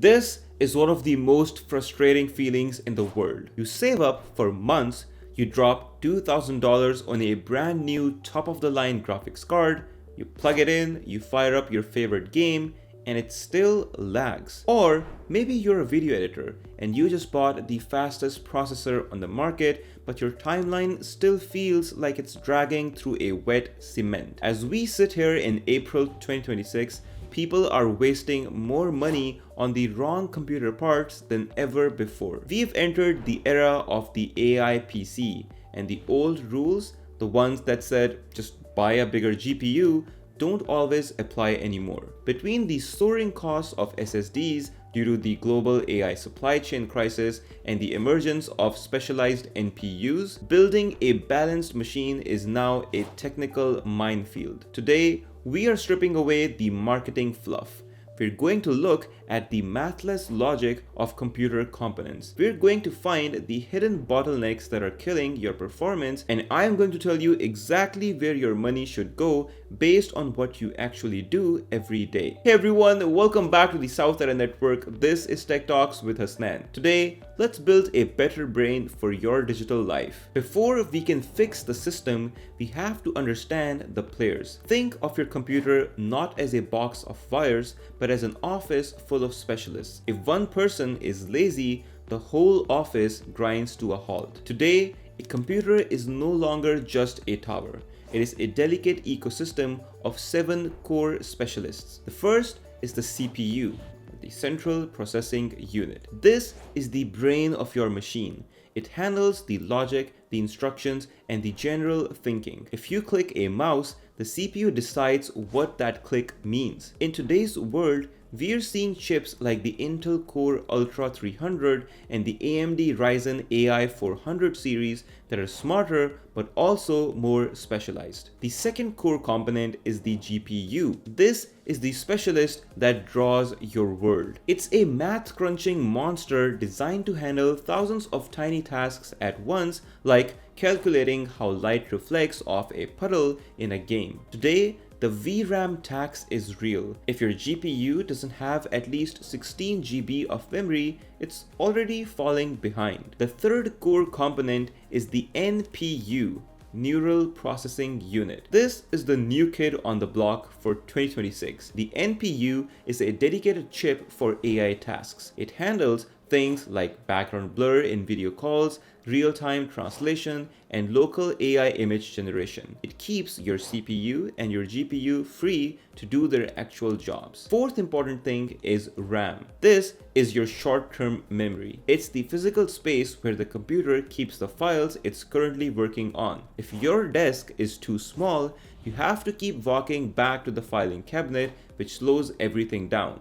This is one of the most frustrating feelings in the world. You save up for months, you drop $2,000 on a brand new top-of-the-line graphics card, you plug it in, you fire up your favorite game, and it still lags. Or maybe you're a video editor and you just bought the fastest processor on the market, but your timeline still feels like it's dragging through a wet cement. As we sit here in April 2026, people are wasting more money on the wrong computer parts than ever before. We've entered the era of the AI PC, and the old rules, the ones that said just buy a bigger GPU, don't always apply anymore. Between the soaring costs of SSDs due to the global AI supply chain crisis and the emergence of specialized NPUs, building a balanced machine is now a technical minefield. Today, we are stripping away the marketing fluff. We're going to look at the mathless logic of computer components. We're going to find the hidden bottlenecks that are killing your performance, and I'm going to tell you exactly where your money should go based on what you actually do every day. Hey everyone, welcome back to the South Era Network. This is Tech Talks with Hasnan. Today, let's build a better brain for your digital life. Before we can fix the system, we have to understand the players. Think of your computer not as a box of wires, but as an office full of specialists. If one person is lazy, the whole office grinds to a halt. Today, a computer is no longer just a tower. It is a delicate ecosystem of 7 core specialists. The first is the CPU, the Central Processing Unit. This is the brain of your machine. It handles the logic, the instructions, and the general thinking. If you click a mouse, the CPU decides what that click means. In today's world, we're seeing chips like the Intel Core Ultra 300 and the AMD Ryzen AI 400 series that are smarter but also more specialized. The second core component is the GPU. This is the specialist that draws your world. It's a math crunching monster designed to handle thousands of tiny tasks at once, like calculating how light reflects off a puddle in a game. Today, the VRAM tax is real. If your GPU doesn't have at least 16 GB of memory, it's already falling behind. The third core component is the NPU, Neural Processing Unit. This is the new kid on the block for 2026. The NPU is a dedicated chip for AI tasks. It handles things like background blur in video calls, real-time translation, and local AI image generation. It keeps your CPU and your GPU free to do their actual jobs. Fourth important thing is RAM. This is your short-term memory. It's the physical space where the computer keeps the files it's currently working on. If your desk is too small, you have to keep walking back to the filing cabinet, which slows everything down.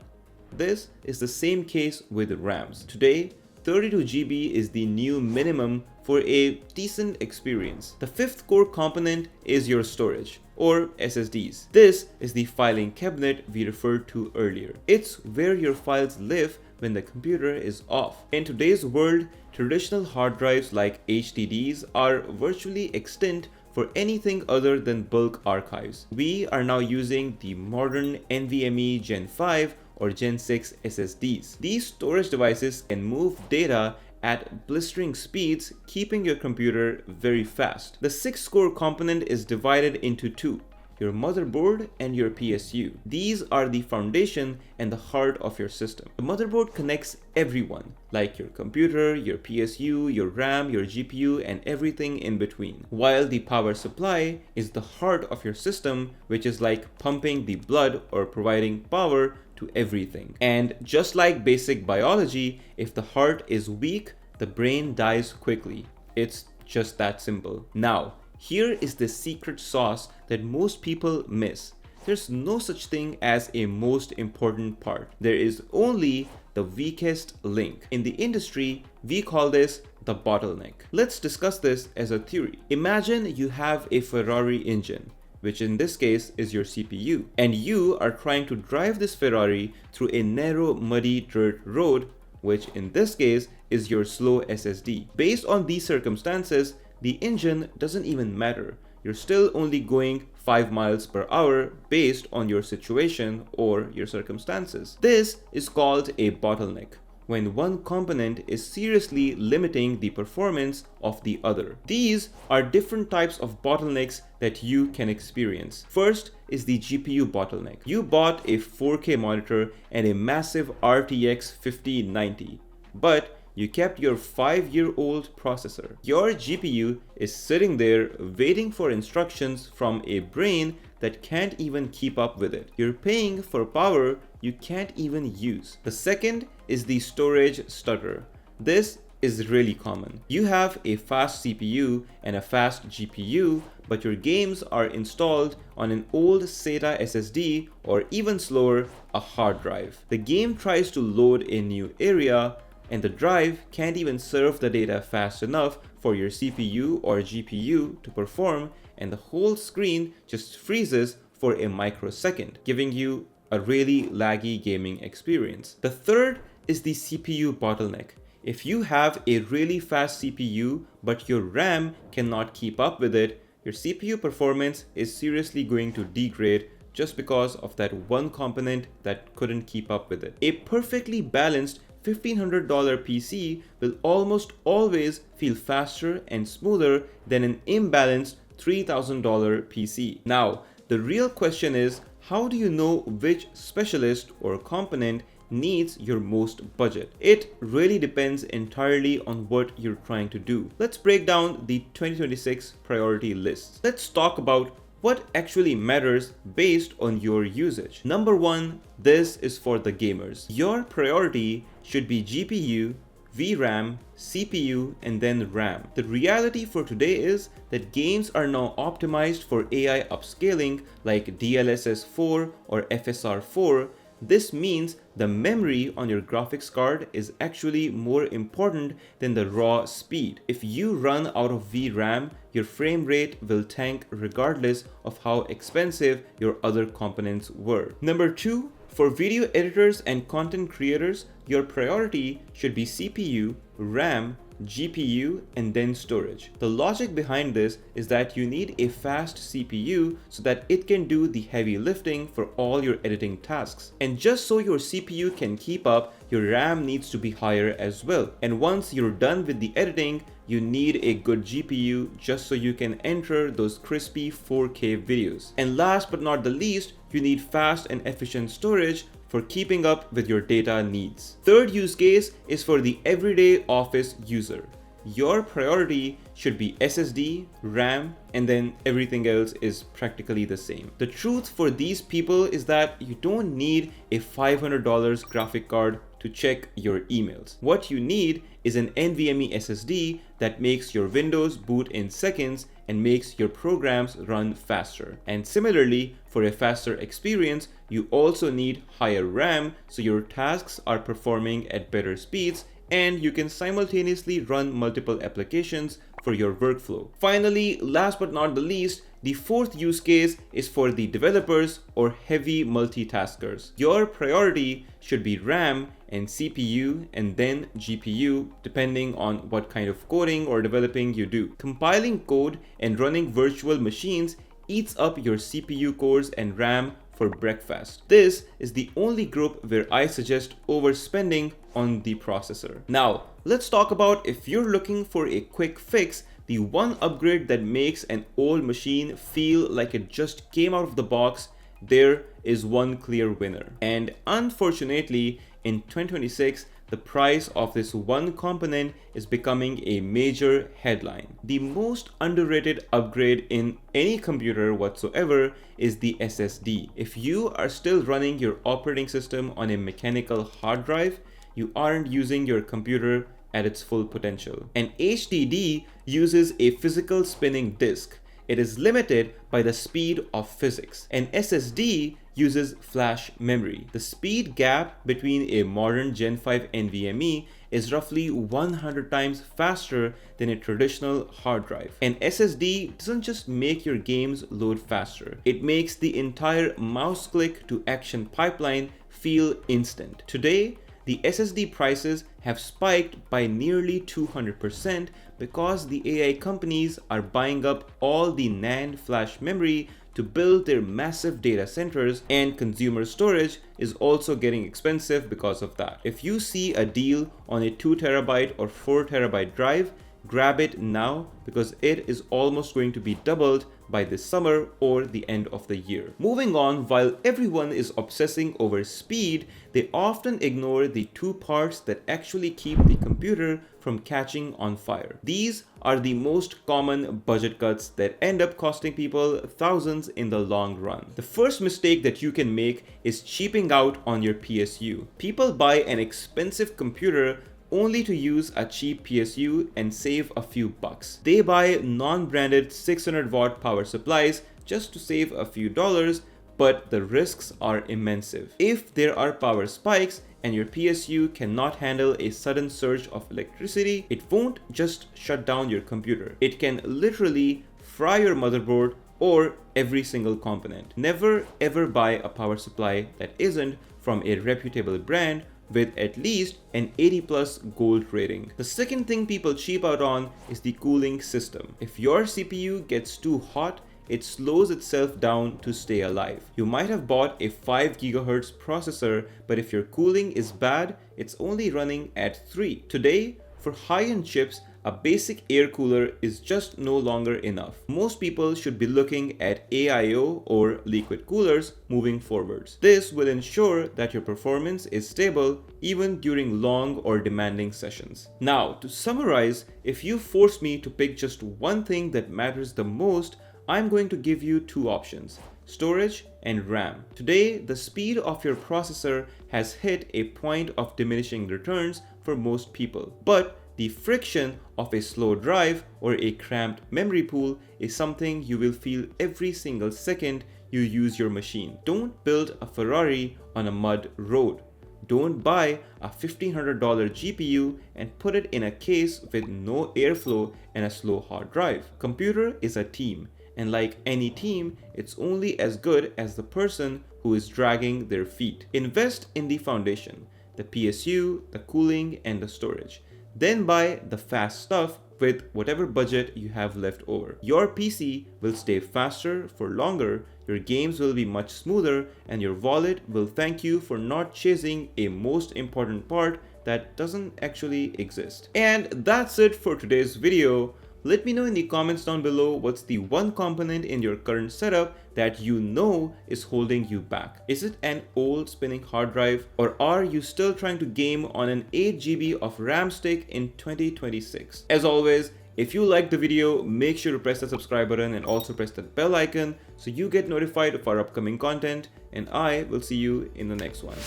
This is the same case with RAMs. Today, 32 GB is the new minimum for a decent experience. The fifth core component is your storage, or SSDs. This is the filing cabinet we referred to earlier. It's where your files live when the computer is off. In today's world, traditional hard drives like HDDs are virtually extinct for anything other than bulk archives. We are now using the modern NVMe Gen 5 or Gen 6 SSDs. These storage devices can move data at blistering speeds, keeping your computer very fast. The sixth core component is divided into two: your motherboard and your PSU. These are the foundation and the heart of your system. The motherboard connects everyone, like your computer, your PSU, your RAM, your GPU, and everything in between. While the power supply is the heart of your system, which is like pumping the blood or providing power to everything. And just like basic biology, if the heart is weak, the brain dies quickly. It's just that simple. Now, here is the secret sauce that most people miss. There's no such thing as a most important part. There is only the weakest link. In the industry, we call this the bottleneck. Let's discuss this as a theory. Imagine you have a Ferrari engine, which in this case is your CPU, and you are trying to drive this Ferrari through a narrow, muddy dirt road, which in this case is your slow SSD. Based on these circumstances, the engine doesn't even matter. you're still only going 5 miles per hour based on your situation or your circumstances. This is called a bottleneck, when one component is seriously limiting the performance of the other. These are different types of bottlenecks that you can experience. First is the GPU bottleneck. You bought a 4K monitor and a massive RTX 5090, but you kept your 5-year-old processor. Your GPU is sitting there waiting for instructions from a brain that can't even keep up with it. You're paying for power you can't even use. The second is the storage stutter. This is really common. You have a fast CPU and a fast GPU, but your games are installed on an old SATA SSD or even slower, a hard drive. The game tries to load a new area, and the drive can't even serve the data fast enough for your CPU or GPU to perform, and the whole screen just freezes for a microsecond, giving you a really laggy gaming experience. The third is the CPU bottleneck. If you have a really fast CPU, but your RAM cannot keep up with it, your CPU performance is seriously going to degrade just because of that one component that couldn't keep up with it. A perfectly balanced $1,500 PC will almost always feel faster and smoother than an imbalanced $3,000 PC. Now, the real question is, how do you know which specialist or component needs your most budget? It really depends entirely on what you're trying to do. Let's break down the 2026 priority lists. Let's talk about what actually matters based on your usage. Number one, this is for the gamers. Your priority should be GPU, VRAM, CPU, and then RAM. The reality for today is that games are now optimized for AI upscaling like DLSS 4 or FSR 4. This means the memory on your graphics card is actually more important than the raw speed. If you run out of VRAM, your frame rate will tank regardless of how expensive your other components were. Number two, for video editors and content creators, your priority should be CPU, RAM, GPU, and then storage. The logic behind this is that you need a fast CPU so that it can do the heavy lifting for all your editing tasks. And just so your CPU can keep up, your RAM needs to be higher as well. And once you're done with the editing, you need a good GPU just so you can enter those crispy 4K videos. And last but not the least, you need fast and efficient storage for keeping up with your data needs. Third use case is for the everyday office user. Your priority should be SSD, RAM, and then everything else is practically the same. The truth for these people is that you don't need a $500 graphic card to check your emails. What you need is an NVMe SSD that makes your Windows boot in seconds and makes your programs run faster. And similarly, for a faster experience, you also need higher RAM so your tasks are performing at better speeds and you can simultaneously run multiple applications for your workflow. Finally, last but not the least, the fourth use case is for the developers or heavy multitaskers. Your priority should be RAM and CPU and then GPU, depending on what kind of coding or developing you do. Compiling code and running virtual machines eats up your CPU cores and RAM for breakfast. This is the only group where I suggest overspending on the processor. Now, let's talk about if you're looking for a quick fix, the one upgrade that makes an old machine feel like it just came out of the box. There is one clear winner. And unfortunately, in 2026, the price of this one component is becoming a major headline. The most underrated upgrade in any computer whatsoever is the SSD. If you are still running your operating system on a mechanical hard drive, you aren't using your computer at its full potential. An HDD uses a physical spinning disk. It is limited by the speed of physics. An SSD uses flash memory. The speed gap between a modern Gen 5 NVMe is roughly 100 times faster than a traditional hard drive. An SSD doesn't just make your games load faster, it makes the entire mouse click to action pipeline feel instant. Today, The SSD prices have spiked by nearly 200% because the AI companies are buying up all the NAND flash memory to build their massive data centers, and consumer storage is also getting expensive because of that. If you see a deal on a 2TB or 4TB drive, grab it now because it is almost going to be doubled by this summer or the end of the year. Moving on, while everyone is obsessing over speed, they often ignore the two parts that actually keep the computer from catching on fire. These are the most common budget cuts that end up costing people thousands in the long run. The first mistake that you can make is cheaping out on your PSU. People buy an expensive computer only to use a cheap PSU and save a few bucks. They buy non-branded 600-watt power supplies just to save a few dollars, but the risks are immense. If there are power spikes and your PSU cannot handle a sudden surge of electricity, it won't just shut down your computer. It can literally fry your motherboard or every single component. Never ever buy a power supply that isn't from a reputable brand with at least an 80+ gold rating. The second thing people cheap out on is the cooling system. If your CPU gets too hot, it slows itself down to stay alive. You might have bought a 5 GHz processor, but if your cooling is bad, it's only running at 3. Today, for high-end chips, a basic air cooler is just no longer enough. Most people should be looking at AIO or liquid coolers moving forwards. This will ensure that your performance is stable even during long or demanding sessions. Now, to summarize, if you force me to pick just one thing that matters the most, I'm going to give you two options: storage and RAM. Today, the speed of your processor has hit a point of diminishing returns for most people, but the friction of a slow drive or a cramped memory pool is something you will feel every single second you use your machine. Don't build a Ferrari on a mud road. Don't buy a $1,500 GPU and put it in a case with no airflow and a slow hard drive. Computer is a team, and like any team, it's only as good as the person who is dragging their feet. Invest in the foundation, the PSU, the cooling, and the storage. Then buy the fast stuff with whatever budget you have left over. Your PC will stay faster for longer, your games will be much smoother, and your wallet will thank you for not chasing a most important part that doesn't actually exist. And that's it for today's video. Let me know in the comments down below what's the one component in your current setup that you know is holding you back. Is it an old spinning hard drive, or are you still trying to game on an 8 GB of RAM stick in 2026? As always, if you liked the video, make sure to press the subscribe button and also press that bell icon so you get notified of our upcoming content, and I will see you in the next one.